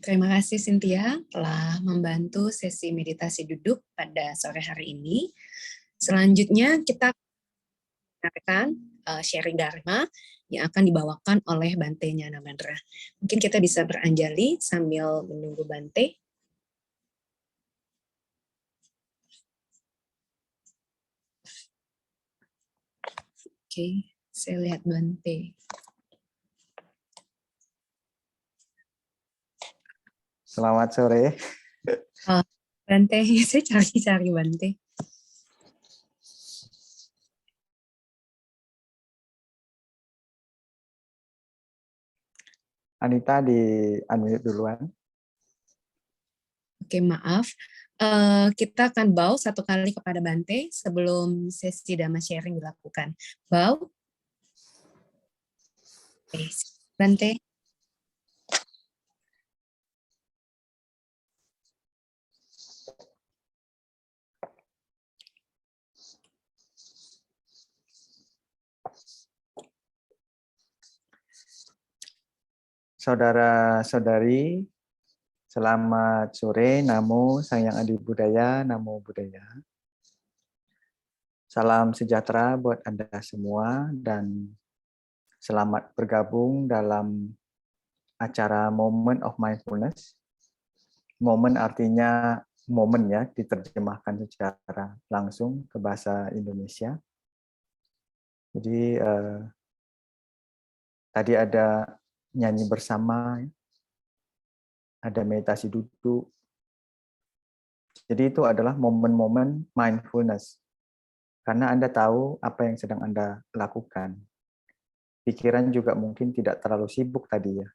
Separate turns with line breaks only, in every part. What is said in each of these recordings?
Terima kasih Cynthia telah membantu sesi meditasi duduk pada sore hari ini. Selanjutnya kita akan sharing Dharma yang akan dibawakan oleh Bante Nyanamandra. Mungkin kita bisa beranjali sambil menunggu Bante. Oke, saya lihat Bante.
Selamat sore.
Bante, saya cari Bante.
Anita di unmute duluan.
Oke, maaf. Kita akan bow satu kali kepada Bante sebelum sesi Dhamma sharing dilakukan. Bow. Oke, Bante.
Saudara-saudari, selamat sore. Namo Sang Adi Budaya, Namo Buddhaya. Salam sejahtera buat Anda semua dan selamat bergabung dalam acara Moment of Mindfulness. Moment artinya momen ya, diterjemahkan secara langsung ke bahasa Indonesia. Jadi tadi ada nyanyi bersama, ada meditasi duduk. Jadi itu adalah momen-momen mindfulness. Karena Anda tahu apa yang sedang Anda lakukan. Pikiran juga mungkin tidak terlalu sibuk tadi ya.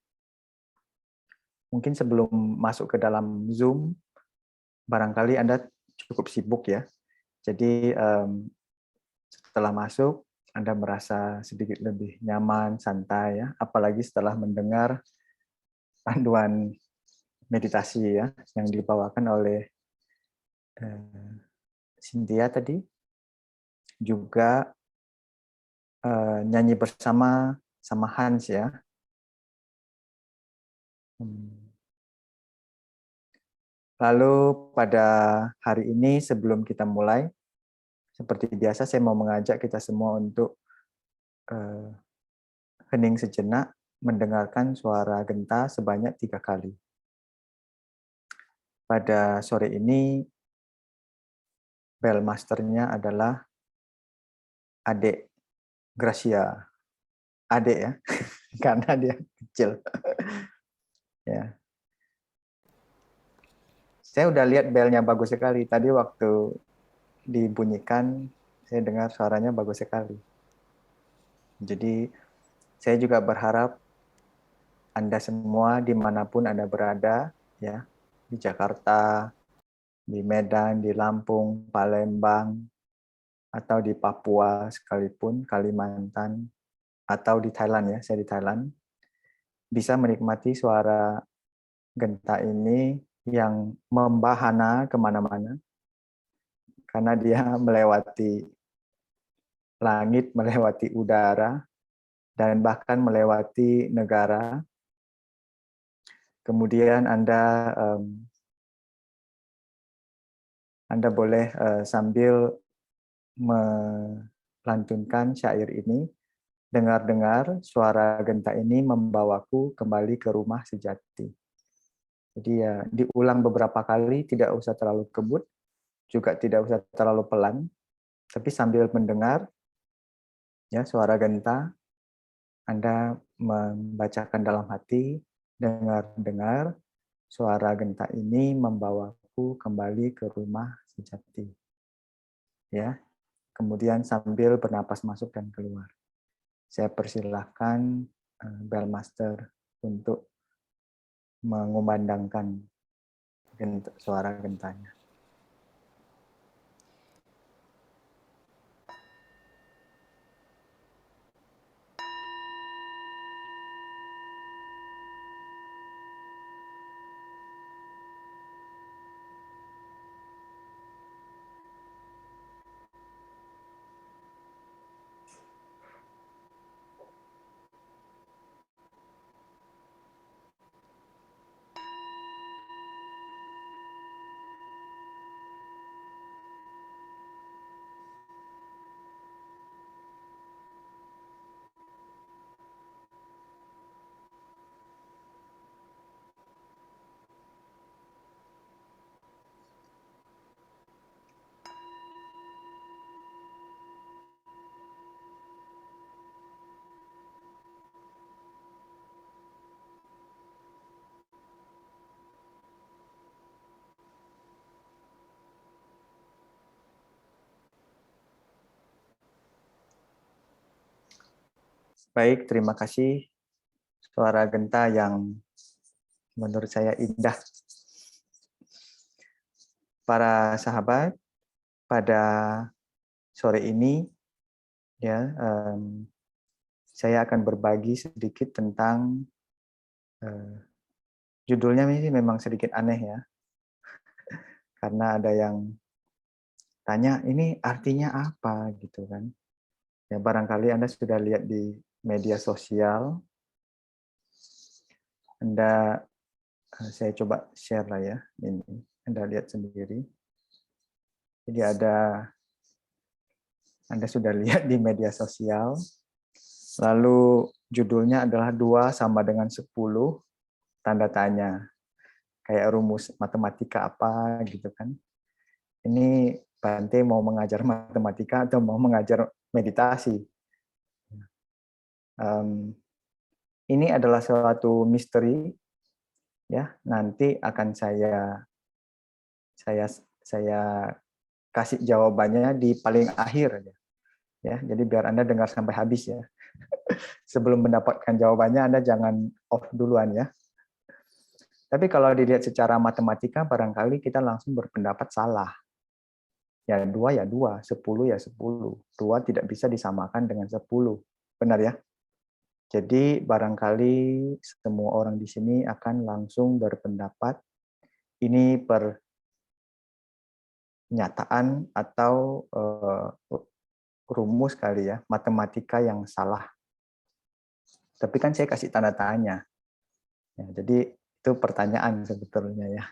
Mungkin sebelum masuk ke dalam Zoom, barangkali Anda cukup sibuk ya. Jadi setelah masuk, Anda merasa sedikit lebih nyaman, santai ya. Apalagi setelah mendengar panduan meditasi ya yang dibawakan oleh Cynthia tadi, juga nyanyi bersama sama Hans ya. Lalu pada hari ini sebelum kita mulai, seperti biasa saya mau mengajak kita semua untuk hening sejenak, mendengarkan suara genta sebanyak 3 kali. Pada sore ini, bell masternya adalah adik Gracia. Adik ya, karena dia kecil. Ya. Saya udah lihat belnya bagus sekali. Tadi waktu dibunyikan, saya dengar suaranya bagus sekali. Jadi, saya juga berharap Anda semua dimanapun Anda berada, ya, di Jakarta, di Medan, di Lampung, Palembang, atau di Papua sekalipun, Kalimantan, atau di Thailand ya, saya di Thailand, bisa menikmati suara genta ini yang membahana kemana-mana, karena dia melewati langit, melewati udara, dan bahkan melewati negara. Kemudian Anda boleh sambil melantunkan syair ini, dengar-dengar suara genta ini membawaku kembali ke rumah sejati. Jadi ya diulang beberapa kali, tidak usah terlalu kebut, juga tidak usah terlalu pelan, tapi sambil mendengar ya suara genta, Anda membacakan dalam hati, dengar-dengar suara genta ini membawaku kembali ke rumah sejati. Ya. Kemudian sambil bernapas masuk dan keluar. Saya persilahkan bell master untuk mengumandangkan suara gentanya. Baik, terima kasih suara Genta yang menurut saya indah. Para sahabat, pada sore ini ya saya akan berbagi sedikit tentang judulnya ini memang sedikit aneh ya, karena ada yang tanya ini artinya apa gitu kan. Ya barangkali Anda sudah lihat di media sosial. Saya coba share lah ya ini. Anda lihat sendiri. Jadi Anda sudah lihat di media sosial. Lalu judulnya adalah 2 sama dengan 10 tanda tanya. Kayak rumus matematika apa gitu kan. Ini Bante mau mengajar matematika atau mau mengajar meditasi. Ini adalah suatu misteri ya. Nanti akan saya kasih jawabannya di paling akhir ya. Jadi biar Anda dengar sampai habis ya. Sebelum mendapatkan jawabannya Anda jangan off duluan ya. Tapi kalau dilihat secara matematika barangkali kita langsung berpendapat salah. Ya 2 ya 2, 10 ya 10. 2 tidak bisa disamakan dengan 10. Benar ya? Jadi barangkali semua orang di sini akan langsung berpendapat ini pernyataan atau rumus kali ya, matematika yang salah. Tapi kan saya kasih tanda tanya. Ya, jadi itu pertanyaan sebetulnya ya.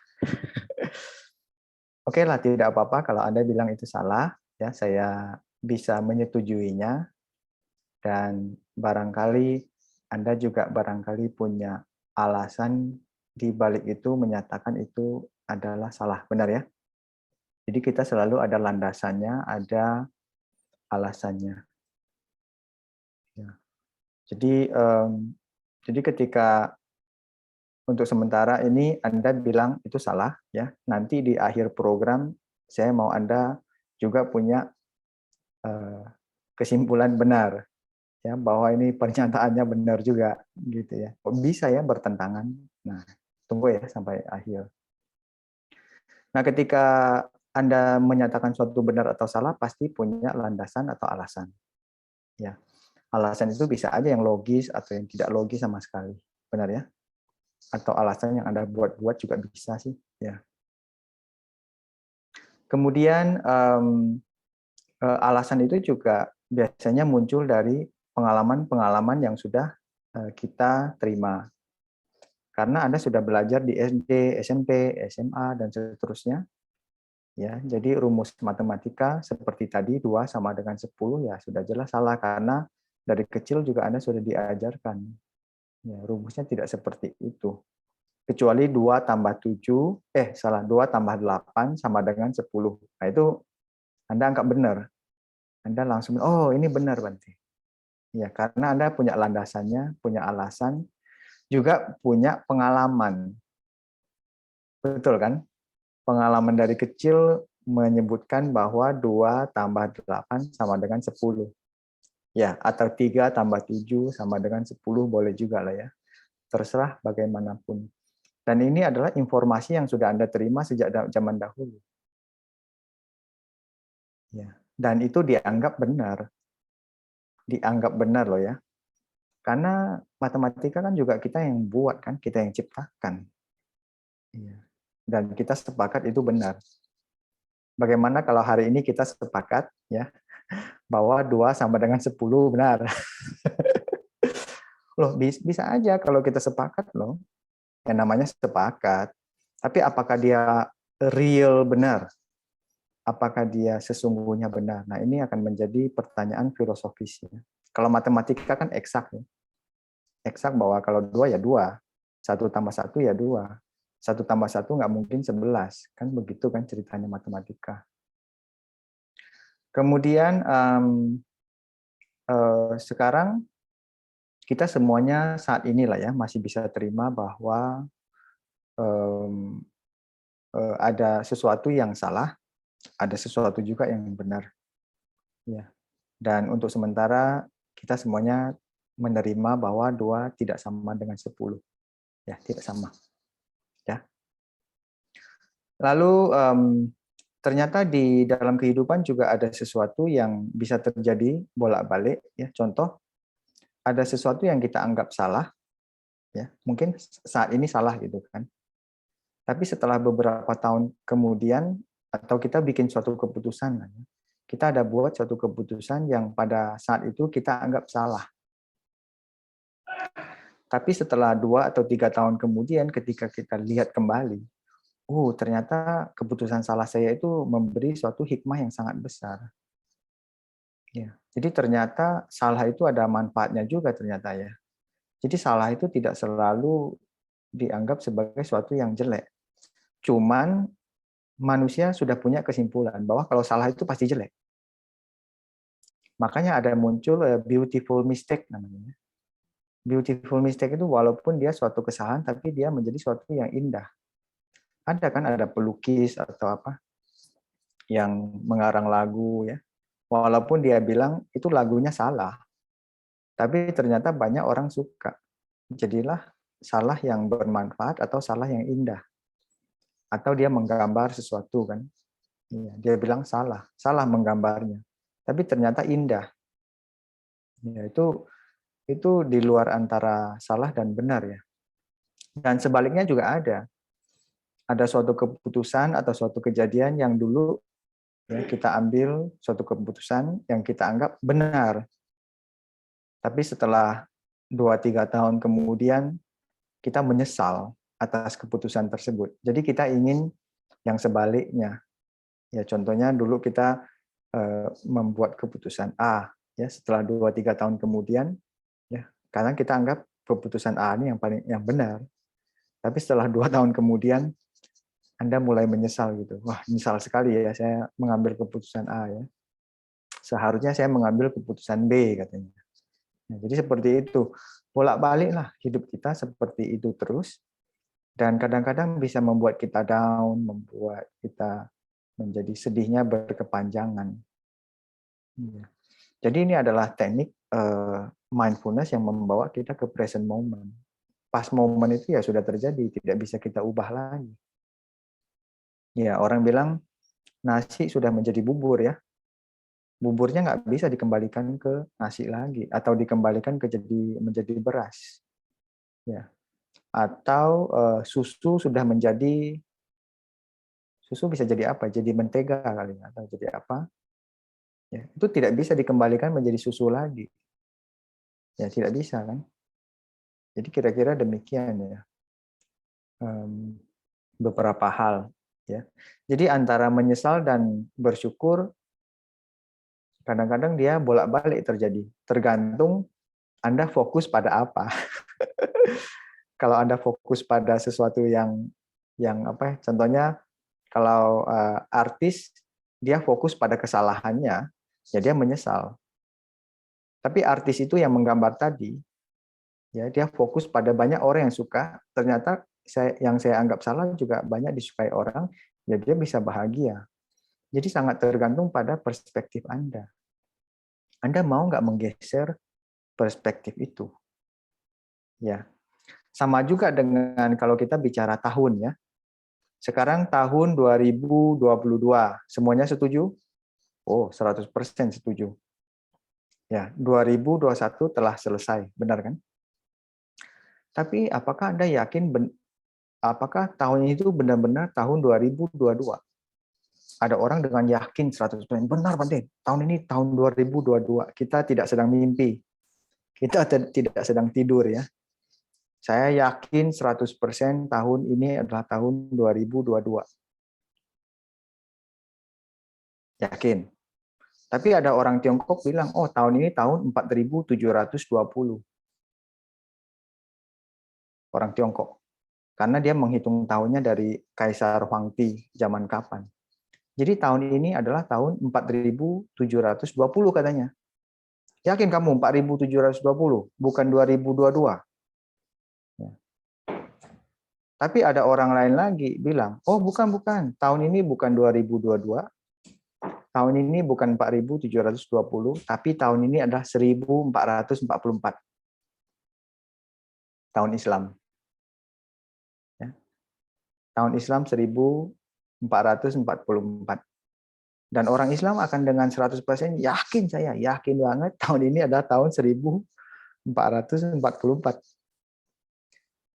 Oke lah, tidak apa-apa kalau Anda bilang itu salah, ya saya bisa menyetujuinya dan barangkali Anda juga barangkali punya alasan di balik itu menyatakan itu adalah salah, benar ya? Jadi kita selalu ada landasannya, ada alasannya. Ya. Jadi ketika untuk sementara ini Anda bilang itu salah, ya. Nanti di akhir program saya mau Anda juga punya kesimpulan benar, ya bahwa ini pernyataannya benar juga, gitu ya. Kok bisa ya bertentangan? Nah, tunggu ya sampai akhir. Nah, ketika Anda menyatakan suatu benar atau salah, pasti punya landasan atau alasan. Ya, alasan itu bisa aja yang logis atau yang tidak logis sama sekali, benar ya? Atau alasan yang Anda buat-buat juga bisa sih, ya. Kemudian alasan itu juga biasanya muncul dari pengalaman-pengalaman yang sudah kita terima. Karena Anda sudah belajar di SD, SMP, SMA, dan seterusnya. Ya, jadi rumus matematika seperti tadi 2 sama dengan 10 ya sudah jelas salah karena dari kecil juga Anda sudah diajarkan. Ya, rumusnya tidak seperti itu. Kecuali 2 tambah 2 tambah 8 sama dengan 10. Nah, itu Anda anggap benar. Anda langsung, oh ini benar Bante. Ya, karena Anda punya landasannya, punya alasan, juga punya pengalaman. Betul kan? Pengalaman dari kecil menyebutkan bahwa 2 tambah 8 sama dengan 10. Ya, atau 3 tambah 7 sama dengan 10 boleh juga lah ya. Terserah bagaimanapun. Dan ini adalah informasi yang sudah Anda terima sejak zaman dahulu. Ya, dan itu dianggap benar. Dianggap benar loh ya. Karena matematika kan juga kita yang buat kan, kita yang ciptakan. Iya. Dan kita sepakat itu benar. Bagaimana kalau hari ini kita sepakat ya bahwa 2 sama dengan 10 benar. Loh, bisa aja kalau kita sepakat loh. Yang namanya sepakat. Tapi apakah dia real benar? Apakah dia sesungguhnya benar? Nah, ini akan menjadi pertanyaan filosofis ya. Kalau matematika kan eksak ya. Eksak bahwa kalau 2 ya 2. 1 tambah 1 ya 2. 1 tambah 1 nggak mungkin 11. Kan begitu kan ceritanya matematika. Kemudian sekarang kita semuanya saat inilah ya masih bisa terima bahwa ada sesuatu yang salah, ada sesuatu juga yang benar. Ya. Dan untuk sementara kita semuanya menerima bahwa 2 tidak sama dengan 10. Ya, tidak sama. Ya. Lalu ternyata di dalam kehidupan juga ada sesuatu yang bisa terjadi bolak-balik. Ya, contoh, ada sesuatu yang kita anggap salah, ya, mungkin saat ini salah gitu kan. Tapi setelah beberapa tahun kemudian, atau kita bikin suatu keputusan, kita ada buat suatu keputusan yang pada saat itu kita anggap salah. Tapi setelah 2 atau 3 tahun kemudian, ketika kita lihat kembali, ternyata keputusan salah saya itu memberi suatu hikmah yang sangat besar. Ya, jadi ternyata salah itu ada manfaatnya juga ternyata ya. Jadi salah itu tidak selalu dianggap sebagai suatu yang jelek. Cuman manusia sudah punya kesimpulan bahwa kalau salah itu pasti jelek. Makanya ada muncul beautiful mistake namanya. Beautiful mistake itu walaupun dia suatu kesalahan, tapi dia menjadi suatu yang indah. Ada kan, ada pelukis atau apa yang mengarang lagu ya. Walaupun dia bilang itu lagunya salah, tapi ternyata banyak orang suka. Jadilah salah yang bermanfaat atau salah yang indah. Atau dia menggambar sesuatu kan. Dia bilang salah menggambarnya. Tapi ternyata indah. Ya, itu di luar antara salah dan benar ya. Dan sebaliknya juga ada. Ada suatu keputusan atau suatu kejadian yang dulu ya, kita ambil suatu keputusan yang kita anggap benar. Tapi setelah 2-3 tahun kemudian kita menyesal atas keputusan tersebut. Jadi kita ingin yang sebaliknya. Ya contohnya dulu kita membuat keputusan A ya, setelah 2-3 tahun kemudian ya, karena kita anggap keputusan A ini yang benar. Tapi setelah 2 tahun kemudian Anda mulai menyesal gitu. Wah, menyesal sekali ya saya mengambil keputusan A ya. Seharusnya saya mengambil keputusan B katanya. Nah, jadi seperti itu. Bolak-baliklah hidup kita seperti itu terus. Dan kadang-kadang bisa membuat kita down, membuat kita menjadi sedihnya berkepanjangan. Jadi ini adalah teknik mindfulness yang membawa kita ke present moment. Pas momen itu ya sudah terjadi, tidak bisa kita ubah lagi. Ya, orang bilang nasi sudah menjadi bubur ya. Buburnya nggak bisa dikembalikan ke nasi lagi atau dikembalikan menjadi beras. Ya. Atau susu bisa jadi apa? Jadi mentega kali atau jadi apa? Ya, itu tidak bisa dikembalikan menjadi susu lagi. Ya, tidak bisa kan? Jadi kira-kira demikian ya. Beberapa hal ya. Jadi antara menyesal dan bersyukur kadang-kadang dia bolak-balik terjadi. Tergantung Anda fokus pada apa. Kalau Anda fokus pada sesuatu yang apa? Contohnya kalau artis dia fokus pada kesalahannya, ya dia menyesal. Tapi artis itu yang menggambar tadi, ya dia fokus pada banyak orang yang suka. Ternyata yang saya anggap salah juga banyak disukai orang, ya dia bisa bahagia. Jadi sangat tergantung pada perspektif Anda. Anda mau nggak menggeser perspektif itu? Ya, sama juga dengan kalau kita bicara tahun ya. Sekarang tahun 2022, semuanya setuju? Oh, 100% setuju. Ya, 2021 telah selesai, benar kan? Tapi apakah Anda yakin apakah tahun itu benar-benar tahun 2022? Ada orang dengan yakin 100%, benar Bante, tahun ini tahun 2022. Kita tidak sedang mimpi. Kita tidak sedang tidur ya. Saya yakin 100% tahun ini adalah tahun 2022. Yakin. Tapi ada orang Tiongkok bilang, oh tahun ini tahun 4720. Orang Tiongkok. Karena dia menghitung tahunnya dari Kaisar Huangdi zaman kapan. Jadi tahun ini adalah tahun 4720 katanya. Yakin kamu 4720, bukan 2022? Ya. Tapi ada orang lain lagi bilang, oh bukan, tahun ini bukan 2022, tahun ini bukan 4720, tapi tahun ini adalah 1444. tahun Islam. Ya. Tahun Islam 1444. Dan orang Islam akan dengan 100% yakin, saya yakin banget tahun ini adalah tahun 1444.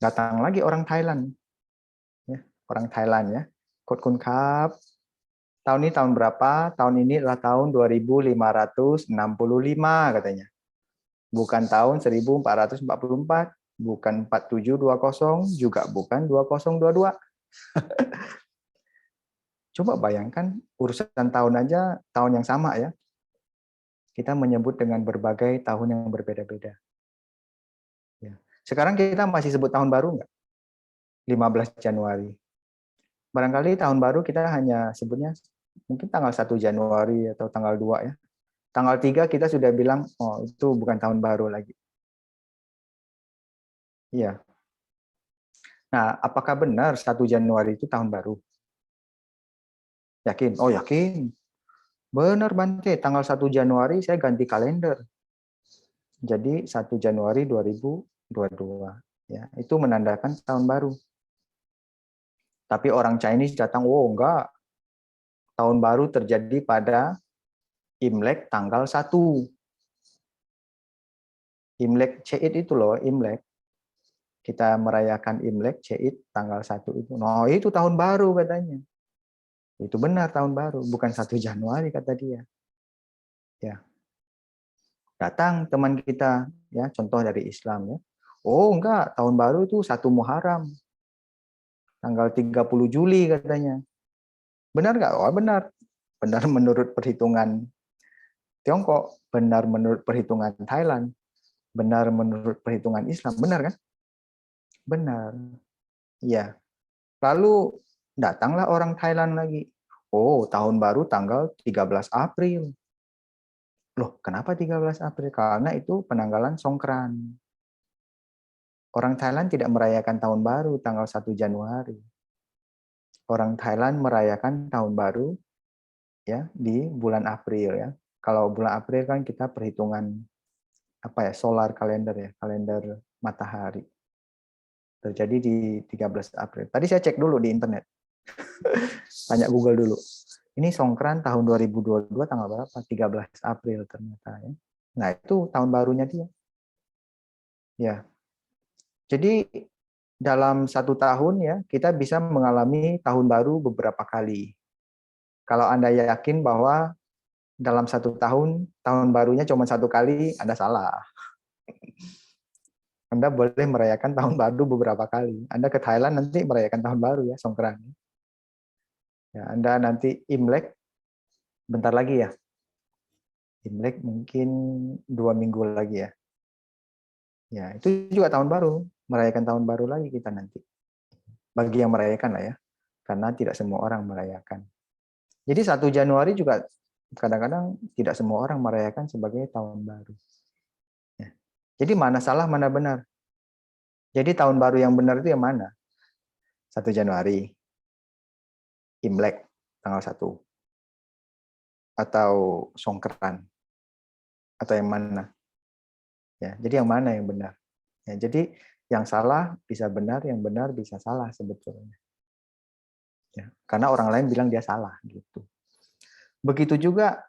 Datang lagi orang Thailand. Ya, orang Thailand ya. Kot Kun Kap, tahun ini tahun berapa? Tahun ini adalah tahun 2565 katanya. Bukan tahun 1444, bukan 4720, juga bukan 2022. Coba bayangkan urusan tahun aja, tahun yang sama ya. Kita menyebut dengan berbagai tahun yang berbeda-beda. Ya. Sekarang kita masih sebut tahun baru nggak? 15 Januari. Barangkali tahun baru kita hanya sebutnya mungkin tanggal 1 Januari atau tanggal 2 ya. Tanggal 3 kita sudah bilang, oh itu bukan tahun baru lagi. Iya. Nah, apakah benar 1 Januari itu tahun baru? Yakin? Oh yakin. Benar Bante, tanggal 1 Januari saya ganti kalender. Jadi 1 Januari 2022. Ya, itu menandakan tahun baru. Tapi orang Chinese datang, oh enggak. Tahun baru terjadi pada Imlek tanggal 1. Imlek Ceit itu loh, Imlek. Kita merayakan Imlek Ceit tanggal 1 itu. Nah, itu tahun baru katanya. Itu benar tahun baru, bukan 1 Januari kata dia. Ya. Datang teman kita, ya, contoh dari Islam ya. Oh, enggak, tahun baru itu 1 Muharram. Tanggal 30 Juli katanya. Benar nggak? Oh, benar. Benar menurut perhitungan Tiongkok, benar menurut perhitungan Thailand, benar menurut perhitungan Islam. Benar kan? Benar. Iya. Lalu datanglah orang Thailand lagi. Oh, tahun baru tanggal 13 April. Loh, kenapa 13 April? Karena itu penanggalan Songkran. Orang Thailand tidak merayakan tahun baru tanggal 1 Januari. Orang Thailand merayakan tahun baru ya di bulan April ya. Kalau bulan April kan kita perhitungan apa ya, solar kalender ya, kalender matahari. Terjadi di 13 April. Tadi saya cek dulu di internet. Tanya Google dulu. Ini Songkran tahun 2022 tanggal berapa? 13 April ternyata ya. Nah, itu tahun barunya dia. Ya. Jadi dalam 1 tahun ya, kita bisa mengalami tahun baru beberapa kali. Kalau Anda yakin bahwa dalam 1 tahun, tahun barunya cuma 1 kali, Anda salah. Anda boleh merayakan tahun baru beberapa kali. Anda ke Thailand nanti merayakan tahun baru ya, Songkran. Ya, Anda nanti Imlek, bentar lagi ya. Imlek mungkin 2 minggu lagi ya. Ya, itu juga tahun baru, merayakan tahun baru lagi kita nanti. Bagi yang merayakan lah ya, karena tidak semua orang merayakan. Jadi 1 Januari juga kadang-kadang tidak semua orang merayakan sebagai tahun baru. Ya. Jadi mana salah, mana benar? Jadi tahun baru yang benar itu yang mana? 1 Januari, Imlek, tanggal 1. Atau Songkran? Atau yang mana? Ya, jadi yang mana yang benar? Ya, jadi yang salah bisa benar, yang benar bisa salah sebetulnya. Ya, karena orang lain bilang dia salah gitu. Begitu juga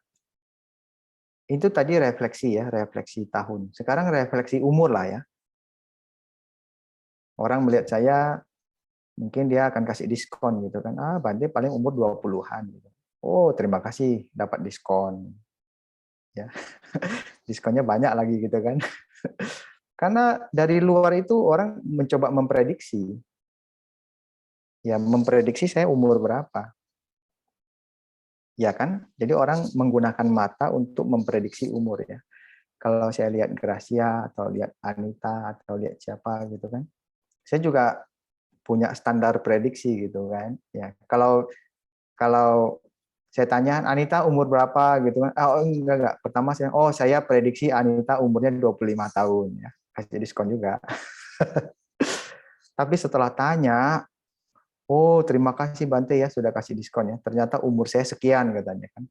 itu tadi refleksi ya, refleksi tahun. Sekarang refleksi umur lah ya. Orang melihat saya mungkin dia akan kasih diskon gitu kan. Ah, Bante paling umur 20-an gitu. Oh, terima kasih dapat diskon. Ya. Diskonnya banyak lagi gitu kan. Karena dari luar itu orang mencoba memprediksi. Ya, memprediksi saya umur berapa. Ya kan? Jadi orang menggunakan mata untuk memprediksi umur ya. Kalau saya lihat Gracia atau lihat Anita atau lihat siapa gitu kan. Saya juga punya standar prediksi gitu kan. Ya, kalau saya tanya Anita umur berapa gitu kan. Oh, enggak. Pertama saya prediksi Anita umurnya 25 tahun ya. Kasih diskon juga. Tapi setelah tanya, oh terima kasih Bante ya sudah kasih diskon ya. Ternyata umur saya sekian katanya kan.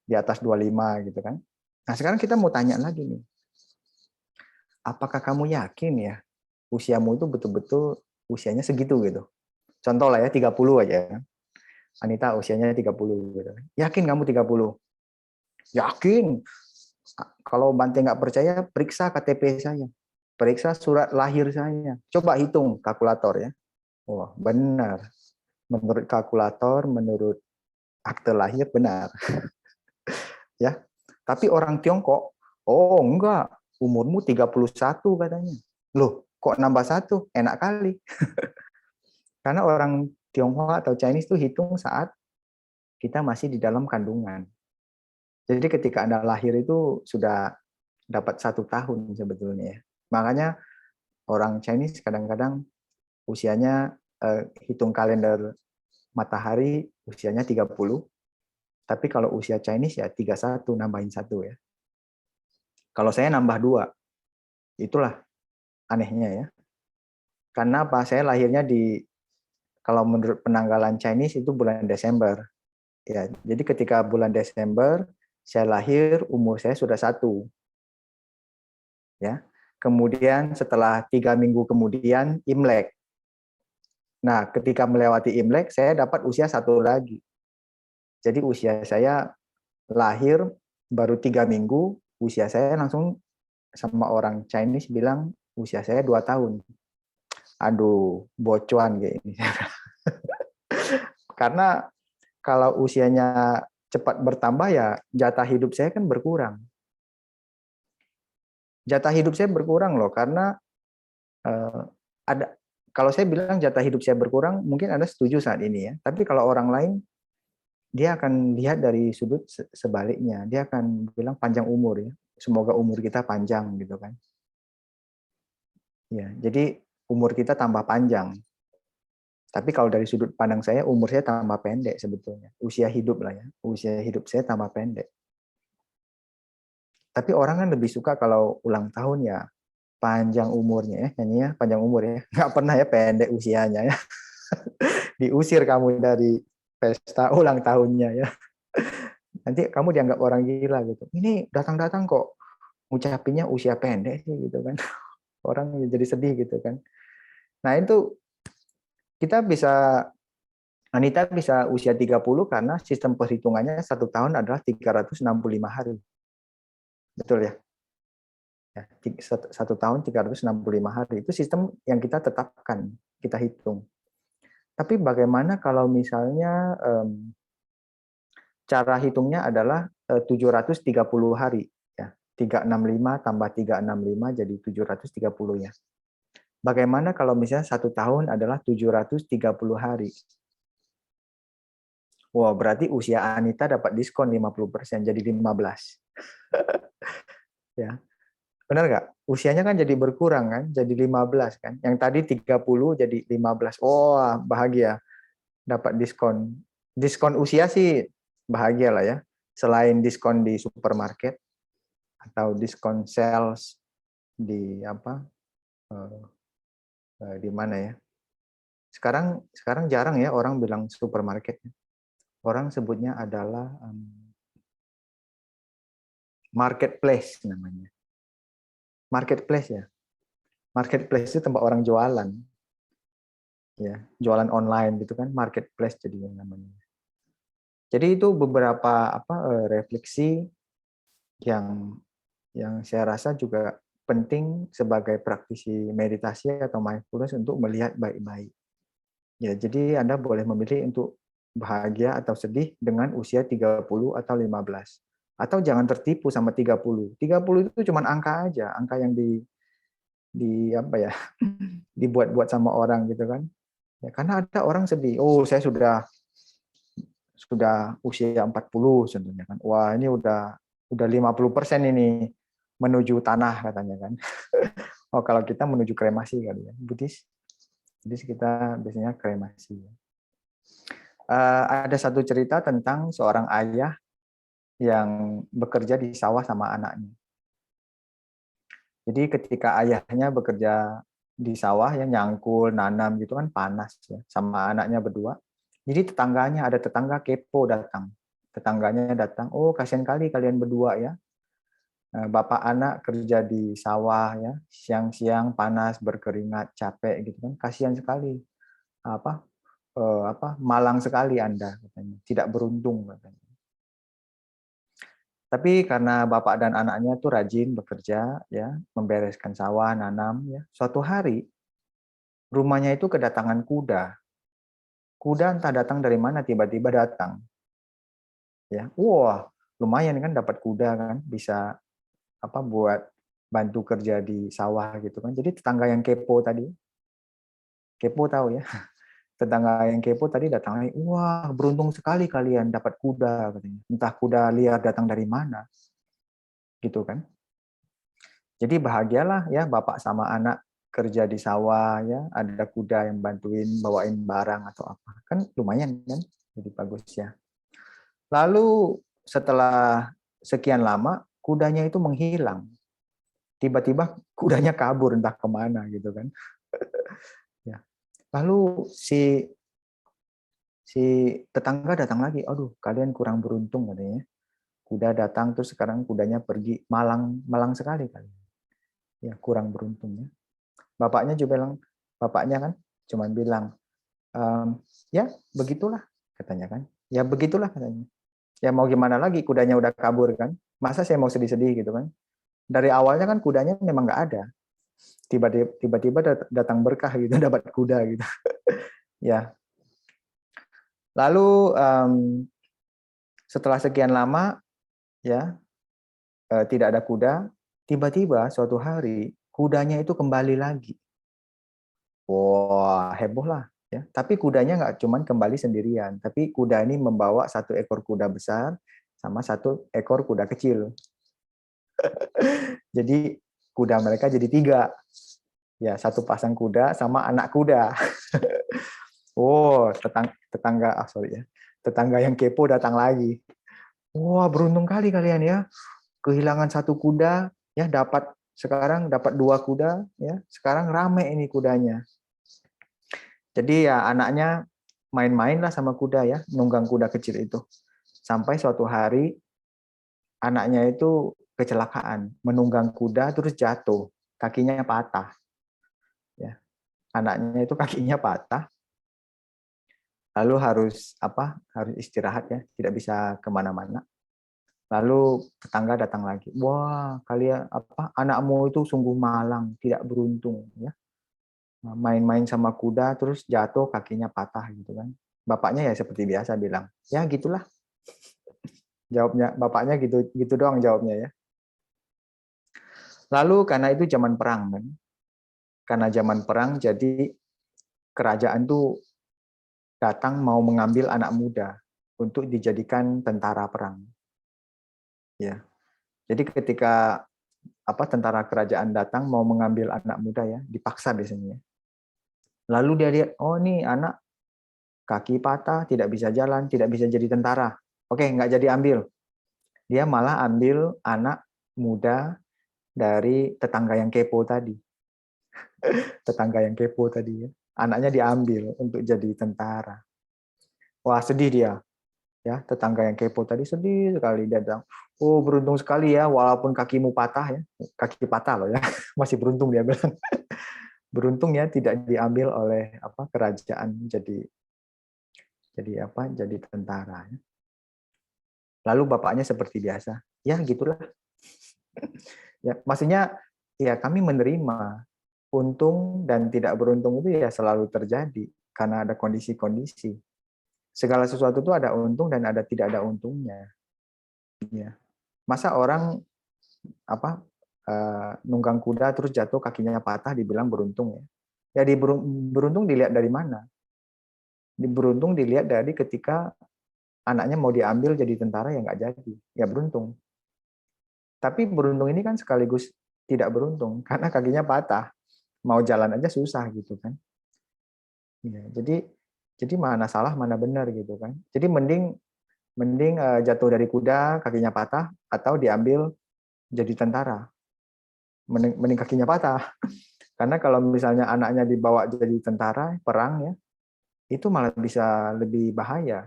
Di atas 25 gitu kan. Nah, sekarang kita mau tanya lagi nih. Apakah kamu yakin ya usiamu itu betul-betul usianya segitu gitu. Contoh lah ya 30 aja. Anita usianya 30 gitu. Yakin kamu 30? Yakin. Kalau Bante nggak percaya, periksa KTP saya. Periksa surat lahir saya. Coba hitung kalkulator ya. Wah, benar. Menurut kalkulator, menurut akte lahir benar. Ya. Tapi orang Tiongkok, oh enggak, umurmu 31 katanya. Loh, kok nambah satu? Enak kali. Karena orang Tionghoa atau Chinese itu hitung saat kita masih di dalam kandungan. Jadi ketika Anda lahir itu sudah dapat 1 tahun sebetulnya. Makanya orang Chinese kadang-kadang usianya hitung kalender matahari usianya 30, tapi kalau usia Chinese ya 31 nambahin 1 ya. Kalau saya nambah 2, itulah anehnya ya. Karena apa? Saya lahirnya kalau menurut penanggalan Chinese itu bulan Desember. Ya, jadi ketika bulan Desember saya lahir, umur saya sudah 1. Ya. Kemudian setelah 3 minggu kemudian Imlek. Nah, ketika melewati Imlek, saya dapat usia 1 lagi. Jadi usia saya lahir baru 3 minggu, usia saya langsung sama orang Chinese bilang usia saya 2 tahun. Aduh, bocuan kayak ini. Karena kalau usianya cepat bertambah ya jatah hidup saya kan berkurang. Jatah hidup saya berkurang loh karena ada kalau saya bilang jatah hidup saya berkurang, mungkin Anda setuju saat ini ya. Tapi kalau orang lain dia akan lihat dari sudut sebaliknya. Dia akan bilang panjang umur ya. Semoga umur kita panjang gitu kan. Ya, jadi umur kita tambah panjang. Tapi kalau dari sudut pandang saya, umur saya tambah pendek sebetulnya. Usia hidup lah ya. Usia hidup saya tambah pendek. Tapi orang kan lebih suka kalau ulang tahun ya panjang umurnya ya, nyanyinya panjang umur ya. Nggak pernah ya pendek usianya ya. Diusir kamu dari pesta ulang tahunnya ya. Nanti kamu dianggap orang gila gitu. Ini datang-datang kok ngucapinnya usia pendek sih gitu kan. Orang jadi sedih gitu kan. Nah itu kita bisa, Anita bisa usia 30 karena sistem perhitungannya 1 tahun adalah 365 hari. Betul ya? Ya, 1 tahun 365 hari itu sistem yang kita tetapkan, kita hitung. Tapi bagaimana kalau misalnya cara hitungnya adalah 730 hari ya. 365 tambah 365 jadi 730 ya. Bagaimana kalau misalnya 1 tahun adalah 730 hari? Wah, berarti usia Anita dapat diskon 50%, jadi 15. Ya. Benar nggak? Usianya kan jadi berkurang kan, jadi 15 kan. Yang tadi 30 jadi 15. Wah, bahagia. Dapat diskon. Diskon usia sih bahagia lah ya. Selain diskon di supermarket atau diskon sales di apa? Di mana ya? Sekarang jarang ya orang bilang supermarket. Orang sebutnya adalah marketplace namanya. Marketplace ya. Marketplace itu tempat orang jualan. Ya, jualan online gitu kan, marketplace jadinya namanya. Jadi itu beberapa refleksi yang saya rasa juga penting sebagai praktisi meditasi atau mindfulness untuk melihat baik-baik. Ya, jadi Anda boleh memilih untuk bahagia atau sedih dengan usia 30 atau 15. Atau jangan tertipu sama 30. 30 itu cuma angka aja, angka yang di apa ya? Dibuat-buat sama orang gitu kan. Ya, karena ada orang sedih, oh saya sudah usia 40 contohnya kan. Wah, ini udah 50% ini menuju tanah katanya kan. Oh, kalau kita menuju kremasi kali ya. Buddhis kita biasanya kremasi. Ada satu cerita tentang seorang ayah yang bekerja di sawah sama anaknya. Jadi ketika ayahnya bekerja di sawah ya nyangkul, nanam gitu kan panas ya sama anaknya berdua. Jadi ada tetangga kepo datang. Tetangganya datang, "Oh, kasihan kali kalian berdua ya. bapak anak kerja di sawah ya, siang-siang panas berkeringat capek gitu kan, kasihan sekali, malang sekali Anda katanya, tidak beruntung katanya. Tapi karena bapak dan anaknya tuh rajin bekerja ya, membereskan sawah, nanam ya, suatu hari rumahnya itu kedatangan kuda. Kuda entah datang dari mana tiba-tiba datang. Ya, wah, lumayan kan dapat kuda kan, bisa buat bantu kerja di sawah gitu kan. Jadi tetangga yang kepo tadi, kepo tahu ya, tetangga yang kepo tadi datang lagi, wah beruntung sekali kalian dapat kuda katanya. Entah kuda liar datang dari mana, gitu kan. Jadi bahagialah ya bapak sama anak kerja di sawah ya, ada kuda yang bantuin bawain barang atau apa, kan lumayan kan, jadi bagus ya. Lalu setelah sekian lama kudanya itu menghilang. Tiba-tiba kudanya kabur entah kemana gitu kan. Ya. Lalu si tetangga datang lagi, aduh kalian kurang beruntung katanya. Kuda datang terus sekarang kudanya pergi, malang sekali kalian. Ya kurang beruntungnya. Bapaknya juga bilang, bapaknya kan cuma bilang, ya begitulah katanya kan. Ya begitulah katanya. Ya mau gimana lagi, kudanya udah kabur kan. Masa saya mau sedih-sedih gitu kan. Dari awalnya kan kudanya memang nggak ada. Tiba-tiba datang berkah gitu, dapat kuda gitu. Ya. Lalu setelah sekian lama ya tidak ada kuda, tiba-tiba suatu hari kudanya itu kembali lagi. Wah, heboh lah ya. Tapi kudanya nggak cuman kembali sendirian, tapi kuda ini membawa satu ekor kuda besar sama satu ekor kuda kecil. Jadi kuda mereka jadi 3. Ya, satu pasang kuda sama anak kuda. Oh, tetangga yang kepo datang lagi. Wah, beruntung kali kalian ya. Kehilangan satu kuda, ya sekarang dapat 2 kuda, ya. Sekarang rame ini kudanya. Jadi ya anaknya main-main lah sama kuda ya, nunggang kuda kecil itu. Sampai suatu hari anaknya itu kecelakaan, menunggang kuda terus jatuh, kakinya patah. Ya. Anaknya itu kakinya patah, lalu harus istirahat ya, tidak bisa kemana-mana. Lalu tetangga datang lagi, wah kalian anakmu itu sungguh malang, tidak beruntung ya, main-main sama kuda terus jatuh kakinya patah gitu kan. Bapaknya ya seperti biasa bilang, ya gitulah. Jawabnya bapaknya gitu doang jawabnya ya. Lalu karena itu zaman perang kan, karena zaman perang jadi kerajaan tuh datang mau mengambil anak muda untuk dijadikan tentara perang. Ya. Jadi ketika tentara kerajaan datang mau mengambil anak muda ya, dipaksa biasanya. Lalu dia lihat, oh nih anak kaki patah, tidak bisa jalan, tidak bisa jadi tentara. Oke, nggak jadi ambil. Dia malah ambil anak muda dari tetangga yang kepo tadi. Tetangga yang kepo tadi ya. Anaknya diambil untuk jadi tentara. Wah, sedih dia. Ya, tetangga yang kepo tadi sedih sekali, dia bilang, oh beruntung sekali ya walaupun kakimu patah ya, kaki patah loh ya, masih beruntung dia bilang. Beruntung ya tidak diambil oleh kerajaan jadi tentara. Lalu bapaknya seperti biasa, ya gitulah. Ya, maksudnya ya kami menerima untung dan tidak beruntung itu ya selalu terjadi karena ada kondisi-kondisi. Segala sesuatu itu ada untung dan ada tidak ada untungnya. Ya. Masa orang nunggang kuda terus jatuh kakinya patah dibilang beruntung ya? Ya beruntung dilihat dari mana? Beruntung dilihat dari ketika anaknya mau diambil jadi tentara ya nggak jadi, ya beruntung. Tapi beruntung ini kan sekaligus tidak beruntung karena kakinya patah, mau jalan aja susah gitu kan. Ya, jadi mana salah mana benar gitu kan. Jadi mending jatuh dari kuda kakinya patah atau diambil jadi tentara. Mending kakinya patah. Karena kalau misalnya anaknya dibawa jadi tentara perang ya, itu malah bisa lebih bahaya.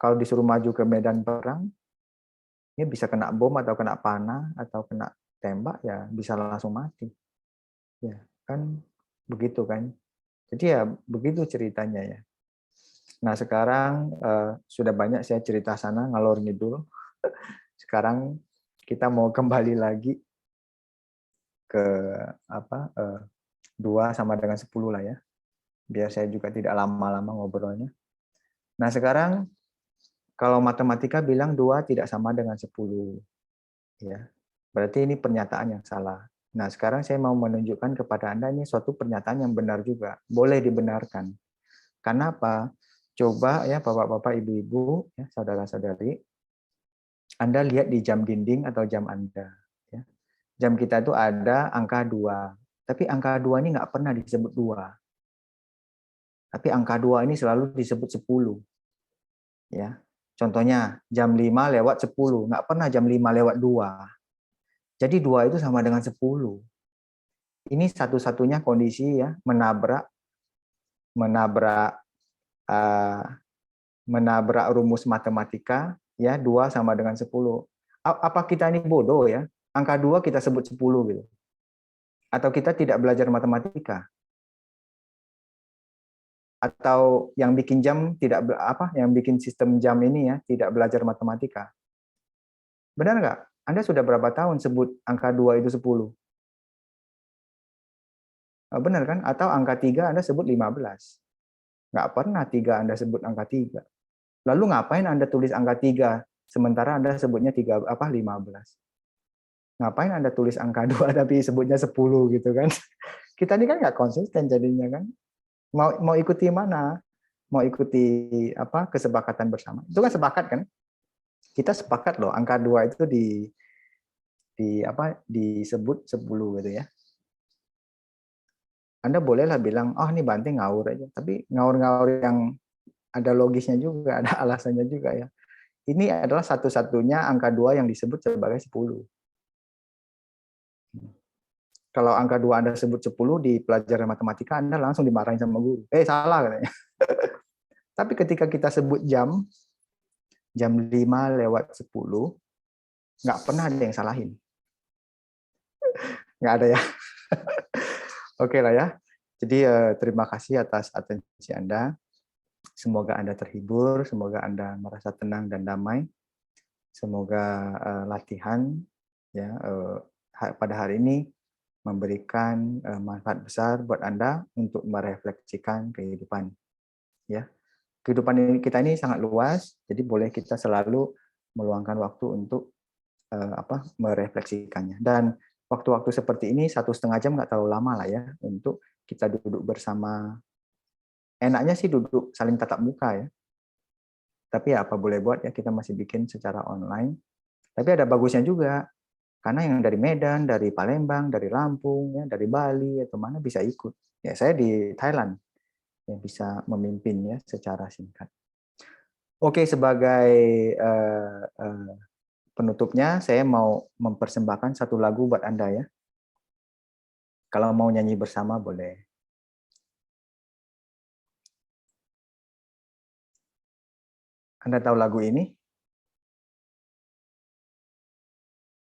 Kalau disuruh maju ke medan perang, Ini bisa kena bom atau kena panah atau kena tembak, ya bisa langsung mati. Ya, kan begitu kan. Jadi ya begitu ceritanya ya. Nah, sekarang sudah banyak saya cerita sana ngalor ngidul. Sekarang kita mau kembali lagi ke apa 2 sama dengan 10 lah ya. Biar saya juga tidak lama-lama ngobrolnya. Nah, sekarang kalau matematika bilang 2 tidak sama dengan 10. Ya. Berarti ini pernyataan yang salah. Nah, sekarang saya mau menunjukkan kepada Anda ini suatu pernyataan yang benar juga. Boleh dibenarkan. Karena apa? Coba ya Bapak-bapak, Ibu-ibu, ya, saudara-saudari, Anda lihat di jam dinding atau jam Anda. Ya. Jam kita itu ada angka 2. Tapi angka 2 ini nggak pernah disebut 2. Tapi angka 2 ini selalu disebut 10. Ya. Contohnya, jam 5 lewat 10. Nggak pernah jam 5 lewat 2. Jadi 2 itu sama dengan 10. Ini satu-satunya kondisi ya menabrak menabrak rumus matematika ya 2 sama dengan 10. Apa kita ini bodoh ya? Angka 2 kita sebut 10 gitu. Atau kita tidak belajar matematika? Atau yang bikin jam tidak yang bikin sistem jam ini ya tidak belajar matematika? Benar nggak? Anda sudah berapa tahun sebut angka 2 itu 10? Benar kan? Atau angka 3 Anda sebut 15. Nggak pernah 3 Anda sebut angka 3. Lalu ngapain Anda tulis angka 3 sementara Anda sebutnya 15? Ngapain Anda tulis angka 2 tapi sebutnya 10 gitu kan? Kita ini kan nggak konsisten jadinya kan. Mau ikuti mana? Mau ikuti kesepakatan bersama. Itu kan sepakat kan? Kita sepakat loh angka 2 itu disebut 10 gitu ya. Anda bolehlah bilang, "Oh, ini Bante ngawur aja." Tapi ngawur-ngawur yang ada logisnya juga, ada alasannya juga ya. Ini adalah satu-satunya angka 2 yang disebut sebagai 10. Kalau angka 2 Anda sebut 10 di pelajaran matematika, Anda langsung dimarahin sama guru. Salah katanya. Tapi ketika kita sebut jam 5 lewat 10, nggak pernah ada yang salahin. Nggak ada ya. Oke lah ya. Jadi terima kasih atas atensi Anda. Semoga Anda terhibur, semoga Anda merasa tenang dan damai. Semoga latihan ya pada hari ini memberikan manfaat besar buat Anda untuk merefleksikan kehidupan. Ya, kehidupan kita ini sangat luas, jadi boleh kita selalu meluangkan waktu untuk merefleksikannya. Dan waktu-waktu seperti ini 1,5 jam nggak terlalu lama lah ya untuk kita duduk bersama. Enaknya sih duduk saling tatap muka ya. Tapi ya apa boleh buat ya, kita masih bikin secara online. Tapi ada bagusnya juga. Karena yang dari Medan, dari Palembang, dari Lampung, ya, dari Bali atau mana bisa ikut. Ya saya di Thailand yang bisa memimpin ya secara singkat. Oke, sebagai penutupnya saya mau mempersembahkan satu lagu buat Anda ya. Kalau mau nyanyi bersama boleh. Anda tahu lagu ini?